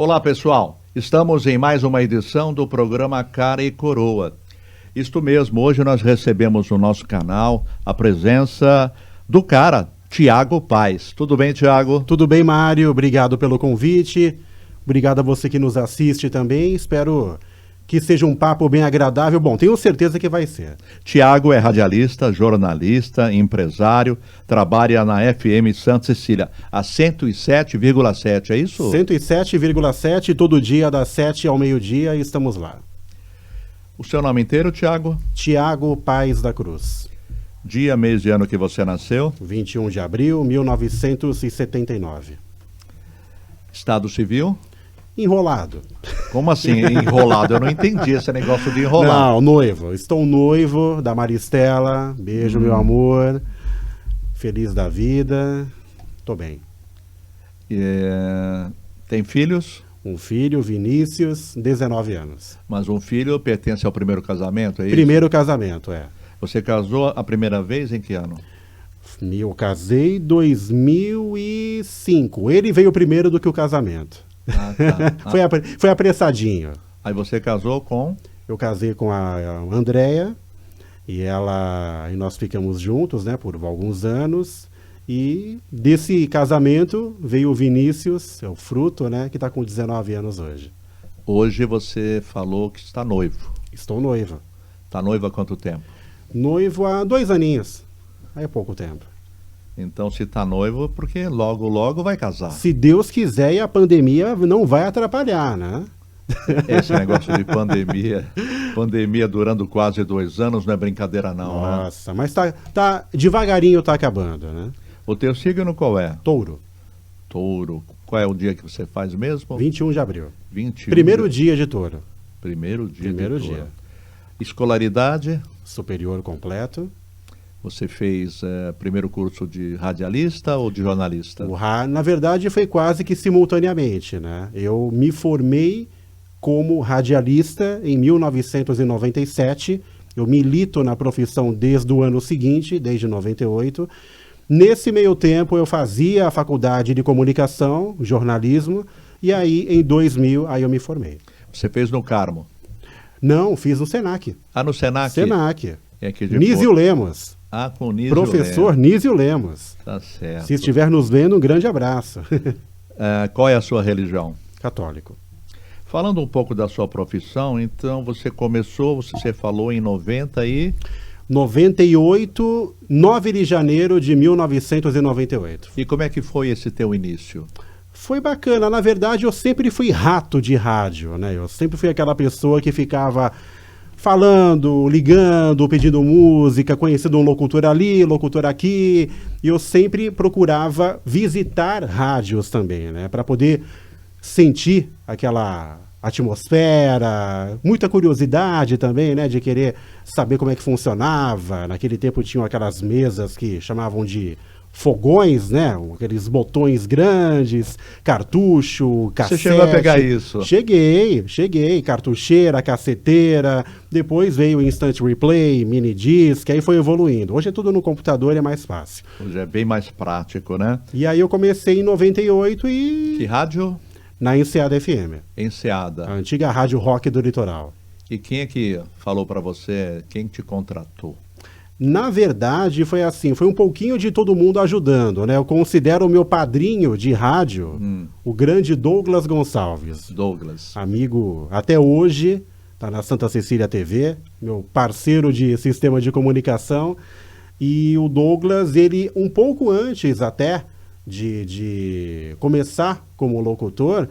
Olá, pessoal. Estamos em mais uma edição do programa Cara e Coroa. Isto mesmo, hoje nós recebemos no nosso canal a presença do cara, Tiago Paes. Tudo bem, Tiago? Tudo bem, Mário. Obrigado pelo convite. Obrigado a você que nos assiste também. Espero que seja um papo bem agradável. Bom, tenho certeza que vai ser. Tiago é radialista, jornalista, empresário, trabalha na FM Santa Cecília, a 107,7, é isso? 107,7, todo dia das 7 ao meio-dia, estamos lá. O seu nome inteiro, Tiago? Tiago Paes da Cruz. Dia, mês e ano que você nasceu? 21 de abril, 1979. Estado civil? Enrolado. Como assim, enrolado? Eu não entendi esse negócio de enrolar. Não, noivo. Estou noivo da Maristela. Beijo, meu amor. Feliz da vida. Tô bem. Tem filhos? Um filho, Vinícius, 19 anos. Mas um filho pertence ao primeiro casamento, é isso? Primeiro casamento, é. Você casou a primeira vez em que ano? Eu casei em 2005. Ele veio primeiro do que o casamento. Ah, tá. Foi apressadinho. Aí você casou com? Eu casei com a Andréia e nós ficamos juntos, né, por alguns anos. E desse casamento veio o Vinícius, é o fruto, né, que está com 19 anos hoje. Hoje você falou que está noivo. Estou noivo. Está noivo há quanto tempo? Noivo há 2 aninhos. Aí é pouco tempo. Então, se está noivo, porque logo, logo vai casar. Se Deus quiser, e a pandemia não vai atrapalhar, né? Esse negócio de pandemia durando quase 2 anos, não é brincadeira não, né? Nossa, mas devagarinho tá acabando, né? O teu signo qual é? Touro. Touro. Qual é o dia que você faz mesmo? 21 de abril. 21 Primeiro dia de touro. Primeiro dia Primeiro de touro. dia. Escolaridade? Superior completo. Você fez primeiro curso de radialista ou de jornalista? Na verdade, foi quase que simultaneamente, né? Eu me formei como radialista em 1997. Eu milito na profissão desde o ano seguinte, desde 98. Nesse meio tempo, eu fazia a faculdade de comunicação, jornalismo, e aí, em 2000, aí eu me formei. Você fez no Carmo? Não, fiz no Senac. Ah, no Senac? Senac. É aqui de Nísio Lemos. Ah, com o Nísio Professor Lemos. Nísio Lemos. Tá certo. Se estiver nos vendo, um grande abraço. Qual é a sua religião? Católico. Falando um pouco da sua profissão, então você começou, você falou em 98, 9 de janeiro de 1998. E como é que foi esse teu início? Foi bacana. Na verdade, eu sempre fui rato de rádio, né? Eu sempre fui aquela pessoa que ficava falando, ligando, pedindo música, conhecendo um locutor ali, locutor aqui. E eu sempre procurava visitar rádios também, né? Para poder sentir aquela atmosfera, muita curiosidade também, né? De querer saber como é que funcionava. Naquele tempo tinham aquelas mesas que chamavam de fogões, né? Aqueles botões grandes, cartucho, cassete. Você chegou a pegar isso? Cheguei. Cartucheira, caceteira. Depois veio o Instant Replay, mini disc, aí foi evoluindo. Hoje é tudo no computador, é mais fácil. Hoje é bem mais prático, né? E aí eu comecei em 98 e... Que rádio? Na Enseada FM. Enseada. A antiga Rádio Rock do Litoral. E quem é que falou para você, quem te contratou? Na verdade, foi assim, foi um pouquinho de todo mundo ajudando, né? Eu considero o meu padrinho de rádio, o grande Douglas Gonçalves. Douglas. Amigo, até hoje, tá na Santa Cecília TV, meu parceiro de sistema de comunicação. E o Douglas, ele, um pouco antes até de começar como locutor,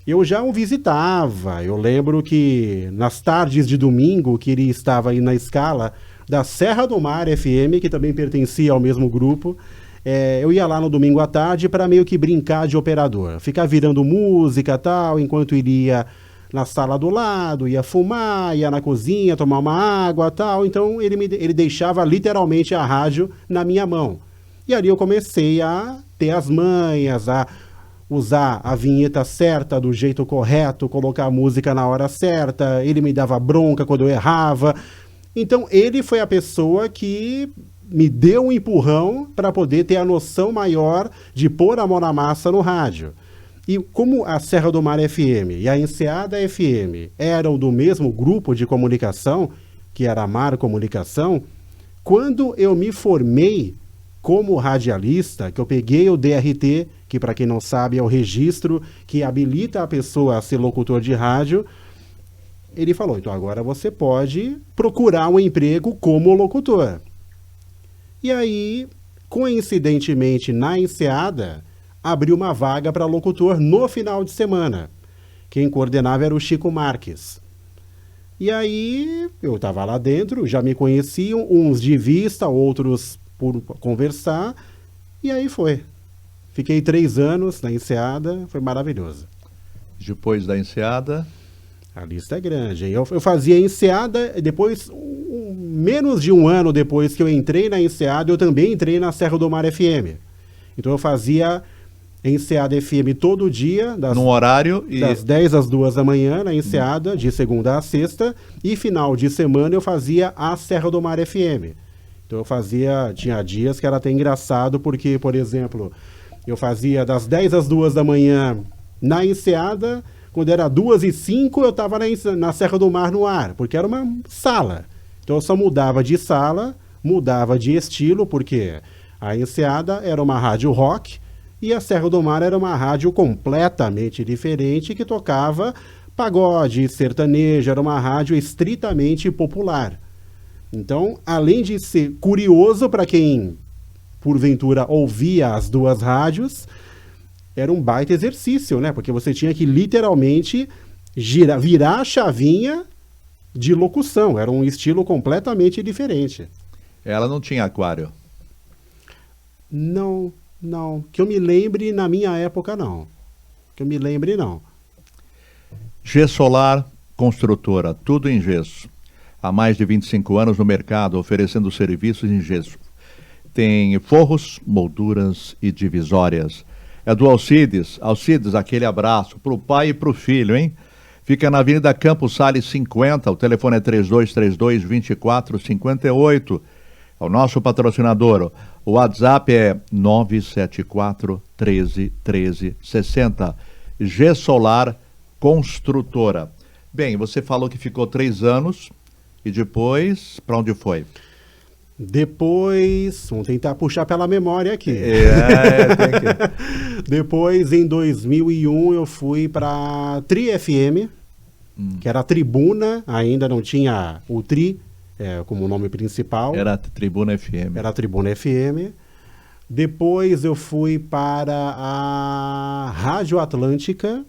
eu já o visitava. Eu lembro que nas tardes de domingo, que ele estava aí na escala da Serra do Mar FM, que também pertencia ao mesmo grupo, eu ia lá no domingo à tarde para meio que brincar de operador, ficar virando música e tal, enquanto ele ia na sala do lado, ia fumar, ia na cozinha, tomar uma água e tal. Então ele deixava literalmente a rádio na minha mão. E ali eu comecei a ter as manhas, a usar a vinheta certa, do jeito correto, colocar a música na hora certa. Ele me dava bronca quando eu errava. Então ele foi a pessoa que me deu um empurrão para poder ter a noção maior de pôr a mão na massa no rádio. E como a Serra do Mar FM e a Enseada FM eram do mesmo grupo de comunicação, que era a Mar Comunicação, quando eu me formei como radialista, que eu peguei o DRT, que para quem não sabe é o registro que habilita a pessoa a ser locutor de rádio, ele falou, então agora você pode procurar um emprego como locutor. E aí, coincidentemente, na Enseada, abriu uma vaga para locutor no final de semana. Quem coordenava era o Chico Marques. E aí, eu estava lá dentro, já me conheciam, uns de vista, outros por conversar, e aí foi. Fiquei 3 anos na Enseada, foi maravilhoso. Depois da Enseada... A lista é grande. Eu fazia Enseada, depois, menos de um ano depois que eu entrei na Enseada, eu também entrei na Serra do Mar FM. Então eu fazia Enseada FM todo dia, num horário das 10 às 2 da manhã, na Enseada, de segunda a sexta, e final de semana eu fazia a Serra do Mar FM. Então eu tinha dias que era até engraçado, porque, por exemplo, eu fazia das 10 às 2 da manhã na Enseada. Quando era 2h05, eu estava na Serra do Mar no ar, porque era uma sala. Então eu só mudava de sala, mudava de estilo, porque a Enseada era uma rádio rock e a Serra do Mar era uma rádio completamente diferente que tocava pagode, sertanejo, era uma rádio estritamente popular. Então, além de ser curioso para quem, porventura, ouvia as duas rádios, era um baita exercício, né? Porque você tinha que literalmente virar a chavinha de locução. Era um estilo completamente diferente. Ela não tinha aquário? Não. Que eu me lembre, na minha época, não. Que eu me lembre, não. Gessolar Construtora, tudo em gesso. Há mais de 25 anos no mercado, oferecendo serviços em gesso. Tem forros, molduras e divisórias. É do Alcides. Alcides, aquele abraço pro pai e pro filho, hein? Fica na Avenida Campos Sales 50, o telefone é 3232-2458. É o nosso patrocinador. O WhatsApp é 974-13-13-60. Gessolar Construtora. Bem, você falou que ficou 3 anos e depois, para onde foi? Depois, vamos tentar puxar pela memória aqui. Tem que... Depois, em 2001, eu fui para Tri FM, que era a Tribuna, ainda não tinha o Tri como nome principal. Era a Tribuna FM. Era a Tribuna FM. Depois eu fui para a Rádio Atlântica.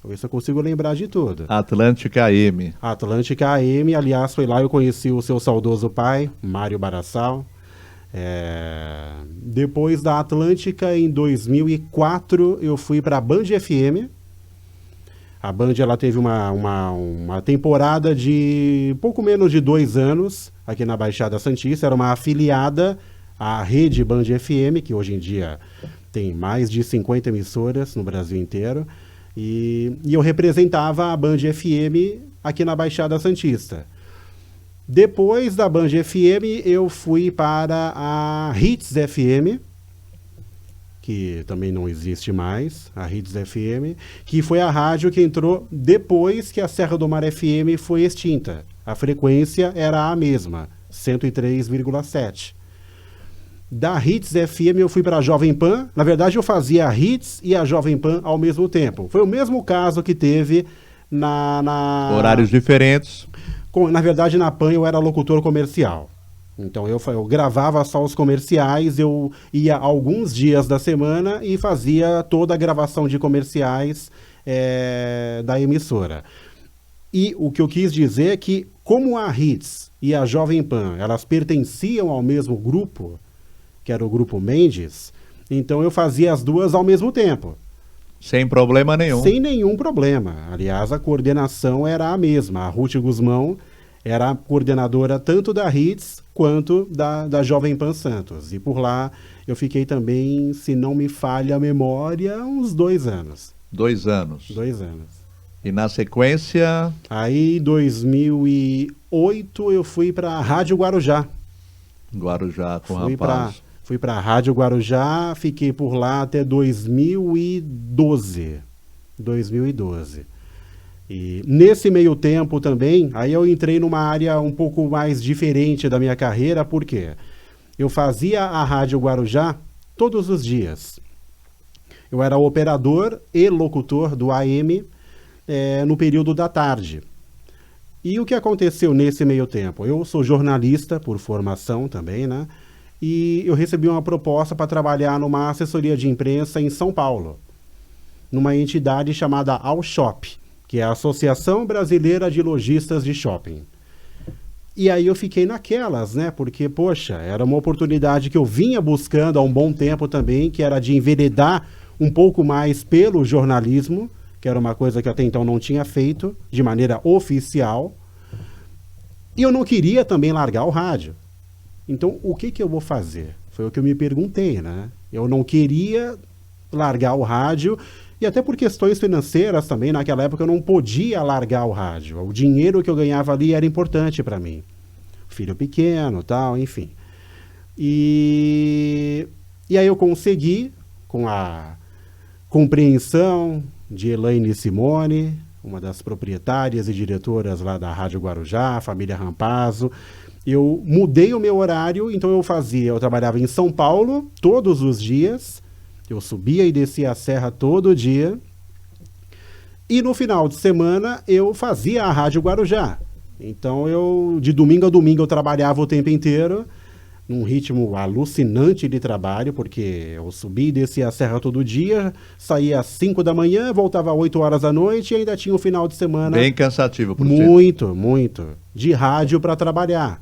Ver se eu consigo lembrar de tudo. Atlântica AM. Atlântica AM, aliás, foi lá que eu conheci o seu saudoso pai, Mário Barassal. Depois da Atlântica, em 2004, eu fui para a Band FM. A Band ela teve uma temporada de pouco menos de 2 anos aqui na Baixada Santista. Era uma afiliada à rede Band FM, que hoje em dia tem mais de 50 emissoras no Brasil inteiro. E eu representava a Band FM aqui na Baixada Santista. Depois da Band FM, eu fui para a Hits FM, que também não existe mais, a Hits FM, que foi a rádio que entrou depois que a Serra do Mar FM foi extinta. A frequência era a mesma, 103,7. Da Hits FM eu fui para a Jovem Pan. Na verdade eu fazia a Hits e a Jovem Pan ao mesmo tempo. Foi o mesmo caso que teve na... Horários diferentes. Na verdade na Pan eu era locutor comercial. Então eu gravava só os comerciais, eu ia alguns dias da semana e fazia toda a gravação de comerciais da emissora. E o que eu quis dizer é que como a Hits e a Jovem Pan, elas pertenciam ao mesmo grupo, que era o Grupo Mendes, então eu fazia as duas ao mesmo tempo. Sem problema nenhum. Sem nenhum problema. Aliás, a coordenação era a mesma. A Ruth Guzmão era a coordenadora tanto da Hits quanto da Jovem Pan Santos. E por lá eu fiquei também, se não me falha a memória, uns 2 anos. 2 anos. 2 anos. E na sequência... Aí, em 2008, eu fui para a Rádio Guarujá. Guarujá com o Fui rapaz. Fui para a Rádio Guarujá, fiquei por lá até 2012. E nesse meio tempo também, aí eu entrei numa área um pouco mais diferente da minha carreira, porque eu fazia a Rádio Guarujá todos os dias. Eu era operador e locutor do AM no período da tarde. E o que aconteceu nesse meio tempo? Eu sou jornalista por formação também, né? E eu recebi uma proposta para trabalhar numa assessoria de imprensa em São Paulo, numa entidade chamada Alshop, que é a Associação Brasileira de Lojistas de Shopping. E aí eu fiquei naquelas, né? Porque, poxa, era uma oportunidade que eu vinha buscando há um bom tempo também, que era de enveredar um pouco mais pelo jornalismo, que era uma coisa que até então não tinha feito de maneira oficial. E eu não queria também largar o rádio. Então, o que eu vou fazer? Foi o que eu me perguntei, né? Eu não queria largar o rádio, e até por questões financeiras também, naquela época eu não podia largar o rádio. O dinheiro que eu ganhava ali era importante para mim. Filho pequeno, tal, enfim. E aí eu consegui, com a compreensão de Elaine Simone, uma das proprietárias e diretoras lá da Rádio Guarujá, a família Rampazzo, eu mudei o meu horário, então eu trabalhava em São Paulo todos os dias, eu subia e descia a serra todo dia, e no final de semana eu fazia a Rádio Guarujá. Então de domingo a domingo eu trabalhava o tempo inteiro, num ritmo alucinante de trabalho, porque eu subia e descia a serra todo dia, saía às 5 da manhã, voltava às 8 horas da noite e ainda tinha o final de semana. Bem cansativo, por muito, muito, de rádio para trabalhar.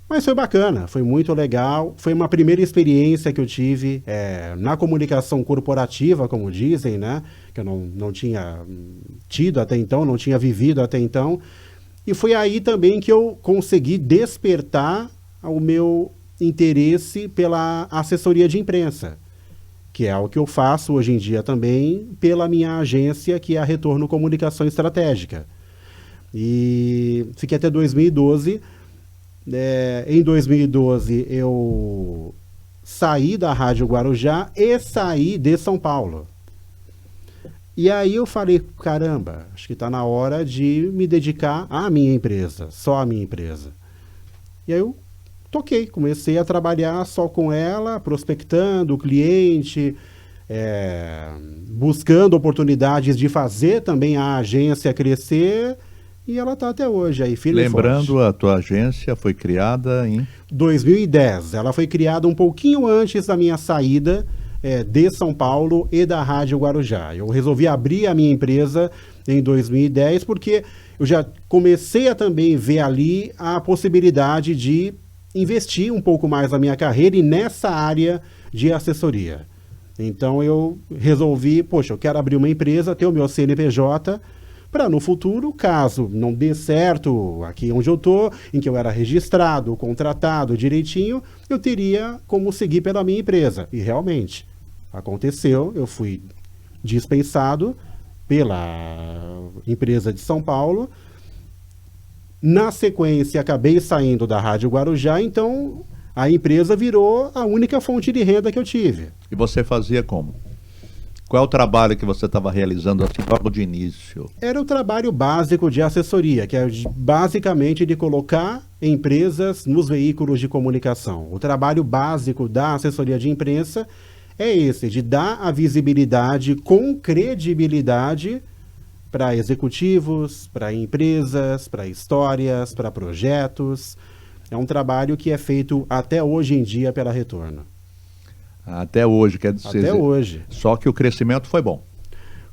Mas foi bacana, foi muito legal, foi uma primeira experiência que eu tive na comunicação corporativa, como dizem, né? Que eu não tinha tido até então, não tinha vivido até então. E foi aí também que eu consegui despertar o meu interesse pela assessoria de imprensa, que é o que eu faço hoje em dia também pela minha agência, que é a Retorno Comunicação Estratégica. E fiquei até 2012. Em 2012 eu saí da Rádio Guarujá e saí de São Paulo. E aí eu falei, caramba, acho que está na hora de me dedicar à minha empresa, só à minha empresa. E aí eu comecei a trabalhar só com ela, prospectando o cliente, buscando oportunidades de fazer também a agência crescer. E ela está até hoje aí, firme e forte. Lembrando, a tua agência foi criada em 2010. Ela foi criada um pouquinho antes da minha saída de São Paulo e da Rádio Guarujá. Eu resolvi abrir a minha empresa em 2010 porque eu já comecei a também ver ali a possibilidade de investir um pouco mais na minha carreira e nessa área de assessoria. Então eu resolvi, poxa, eu quero abrir uma empresa, ter o meu CNPJ, para no futuro, caso não dê certo aqui onde eu estou, em que eu era registrado, contratado direitinho, eu teria como seguir pela minha empresa. E realmente aconteceu, eu fui dispensado pela empresa de São Paulo. Na sequência, acabei saindo da Rádio Guarujá, então a empresa virou a única fonte de renda que eu tive. E você fazia como? Qual é o trabalho que você estava realizando assim logo de início? Era o trabalho básico de assessoria, que é basicamente de colocar empresas nos veículos de comunicação. O trabalho básico da assessoria de imprensa é esse, de dar a visibilidade com credibilidade para executivos, para empresas, para histórias, para projetos. É um trabalho que é feito até hoje em dia pela Retorno. Até hoje, quer dizer. Até hoje. Só que o crescimento foi bom.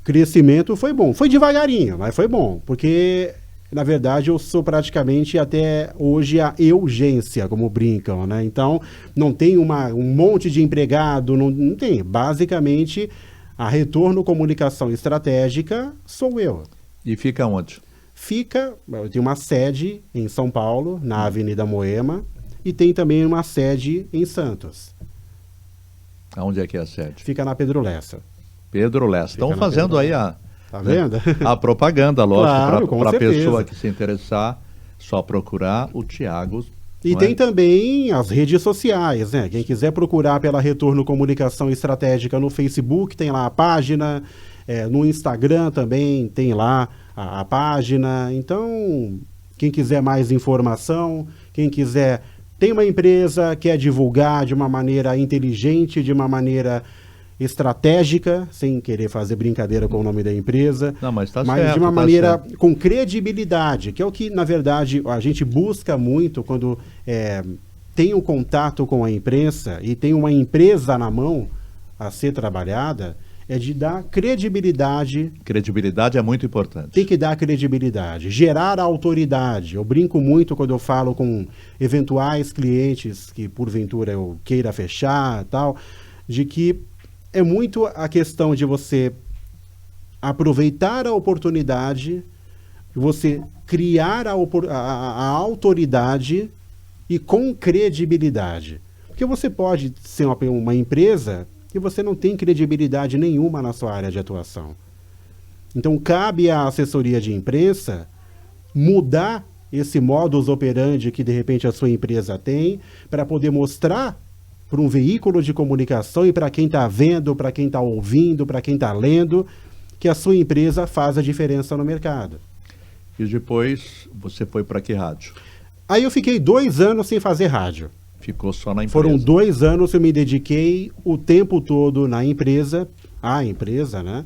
O crescimento foi bom. Foi devagarinho, mas foi bom. Porque, na verdade, eu sou praticamente até hoje a urgência, como brincam, né? Então, não tem um monte de empregado, não tem. Basicamente, a Retorno Comunicação Estratégica sou eu. E fica onde? Eu tenho uma sede em São Paulo, na Avenida Moema, e tem também uma sede em Santos. Aonde é que é a sede? Fica na Pedro Lessa. Pedro Lessa. Estão fazendo aí tá vendo? A propaganda, lógico, Claro, para a certeza. pessoa que se interessar, só procurar o Tiago E tem também as redes sociais, né? Quem quiser procurar pela Retorno Comunicação Estratégica no Facebook, tem lá a página, no Instagram também tem lá a página. Então, quem quiser mais informação, quem quiser... Tem uma empresa que quer divulgar de uma maneira inteligente, de uma maneira estratégica, sem querer fazer brincadeira com o nome da empresa, não, mas de uma maneira com credibilidade, que é o que, na verdade, a gente busca muito quando tem um contato com a imprensa e tem uma empresa na mão a ser trabalhada, é de dar credibilidade. Credibilidade é muito importante. Tem que dar credibilidade, gerar autoridade. Eu brinco muito quando eu falo com eventuais clientes que, porventura, eu queira fechar e tal, de que é muito a questão de você aproveitar a oportunidade, você criar a autoridade e com credibilidade. Porque você pode ser uma empresa que você não tem credibilidade nenhuma na sua área de atuação. Então, cabe à assessoria de imprensa mudar esse modus operandi que, de repente, a sua empresa tem, para poder mostrar para um veículo de comunicação e para quem está vendo, para quem está ouvindo, para quem está lendo, que a sua empresa faz a diferença no mercado. E depois, você foi para que rádio? Aí eu fiquei 2 anos sem fazer rádio. Ficou só na empresa? Foram 2 anos que eu me dediquei o tempo todo na empresa, né?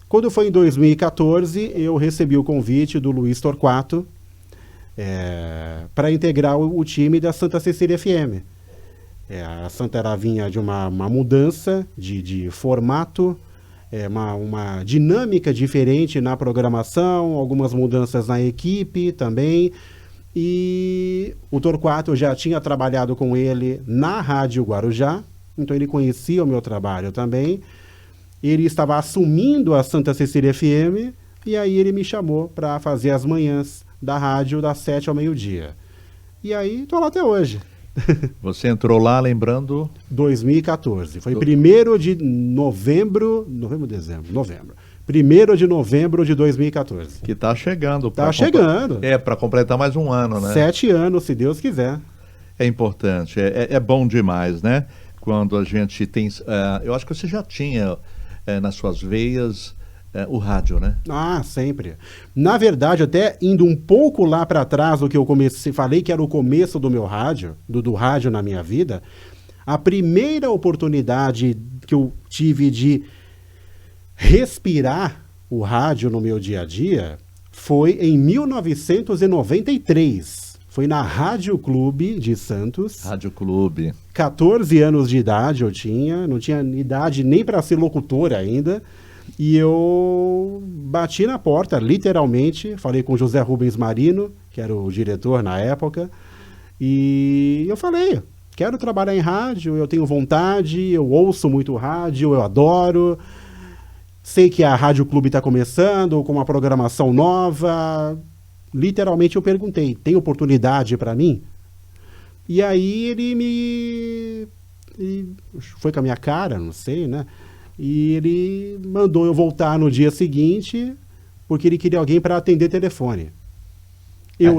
Quando foi em 2014, eu recebi o convite do Luiz Torquato para integrar o time da Santa Cecília FM. A Santa era vinha de uma mudança de formato, uma dinâmica diferente na programação, algumas mudanças na equipe também. E o Torquato, eu já tinha trabalhado com ele na Rádio Guarujá, então ele conhecia o meu trabalho também. Ele estava assumindo a Santa Cecília FM e aí ele me chamou para fazer as manhãs da rádio das 7 ao meio-dia. E aí estou lá até hoje. Você entrou lá, lembrando? 2014. Foi 1º de novembro. 1º de novembro de 2014. Que está chegando. Está chegando. Para completar mais um ano, né? 7 anos, se Deus quiser. É importante, é bom demais, né? Quando a gente tem... eu acho que você já tinha nas suas veias o rádio, né? Ah, sempre. Na verdade, até indo um pouco lá para trás do que eu falei que era o começo do meu rádio, do rádio na minha vida, a primeira oportunidade que eu tive de respirar o rádio no meu dia a dia foi em 1993. Foi na Rádio Clube de Santos. Rádio Clube. 14 anos de idade eu tinha, não tinha idade nem para ser locutor ainda. E eu bati na porta, literalmente, falei com o José Rubens Marino, que era o diretor na época, e eu falei, quero trabalhar em rádio, eu tenho vontade, eu ouço muito rádio, eu adoro, sei que a Rádio Clube está começando com uma programação nova. Literalmente eu perguntei, tem oportunidade para mim? E aí ele foi com a minha cara, não sei, né? E ele mandou eu voltar no dia seguinte, porque ele queria alguém para atender telefone. Já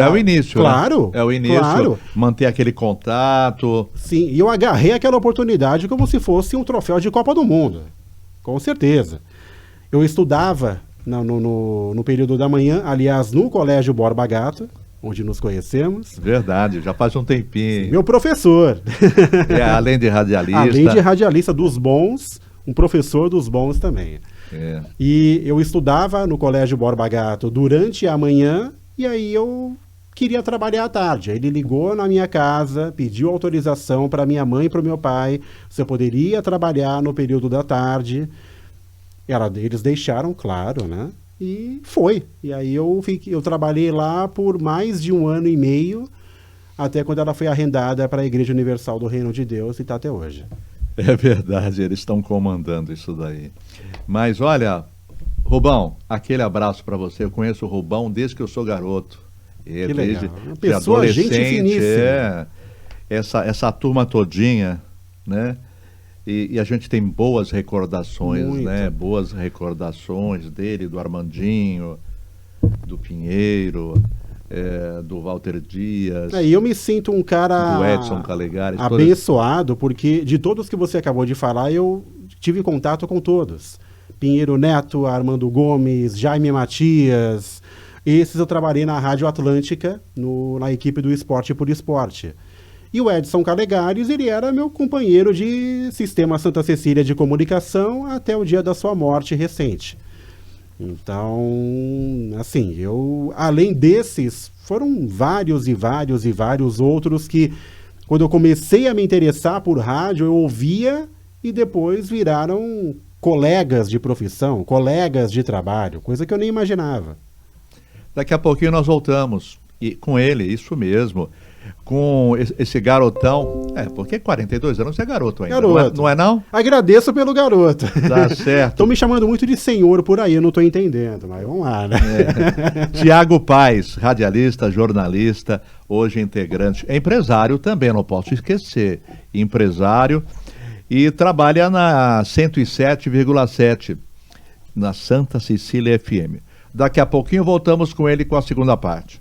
é o início, claro, né? É o início, claro. Manter aquele contato. Sim, e eu agarrei aquela oportunidade como se fosse um troféu de Copa do Mundo, com certeza. Eu estudava no período da manhã, aliás, no Colégio Borba Gato, onde nos conhecemos. Verdade, já faz um tempinho. Meu professor. Além de radialista. Além de radialista dos bons, um professor dos bons também. E eu estudava no Colégio Borba Gato durante a manhã, e aí eu queria trabalhar à tarde. Aí ele ligou na minha casa, pediu autorização para minha mãe e para o meu pai, se eu poderia trabalhar no período da tarde. Eles deixaram, claro, né? E foi. E aí eu trabalhei lá por mais de 1 ano e meio, até quando ela foi arrendada para a Igreja Universal do Reino de Deus, e está até hoje. É verdade, eles estão comandando isso daí. Mas olha, Rubão, aquele abraço para você. Eu conheço o Rubão desde que eu sou garoto. Que legal. Uma pessoa, gente finíssima. Essa turma todinha, né? E a gente tem boas recordações, muito, né? Boas recordações dele, do Armandinho, do Pinheiro, do Walter Dias, E eu me sinto um cara do Edson Calegari, abençoado, porque de todos que você acabou de falar, eu tive contato com todos. Pinheiro Neto, Armando Gomes, Jaime Matias, esses eu trabalhei na Rádio Atlântica, na equipe do Esporte por Esporte. E o Edson Calegares, ele era meu companheiro de Sistema Santa Cecília de Comunicação até o dia da sua morte recente. Então, assim, além desses, foram vários e vários e vários outros que, quando eu comecei a me interessar por rádio, eu ouvia e depois viraram colegas de profissão, colegas de trabalho, coisa que eu nem imaginava. Daqui a pouquinho nós voltamos, e com ele, isso mesmo, com esse garotão, porque 42 anos é garoto ainda, Garoto. Não é não? Agradeço pelo garoto. Tá certo. Estão me chamando muito de senhor por aí, eu não estou entendendo, mas vamos lá, né? Tiago Paes, radialista, jornalista, hoje integrante, empresário também, não posso esquecer, empresário, e trabalha na 107,7, na Santa Cecília FM. Daqui a pouquinho voltamos com ele com a segunda parte.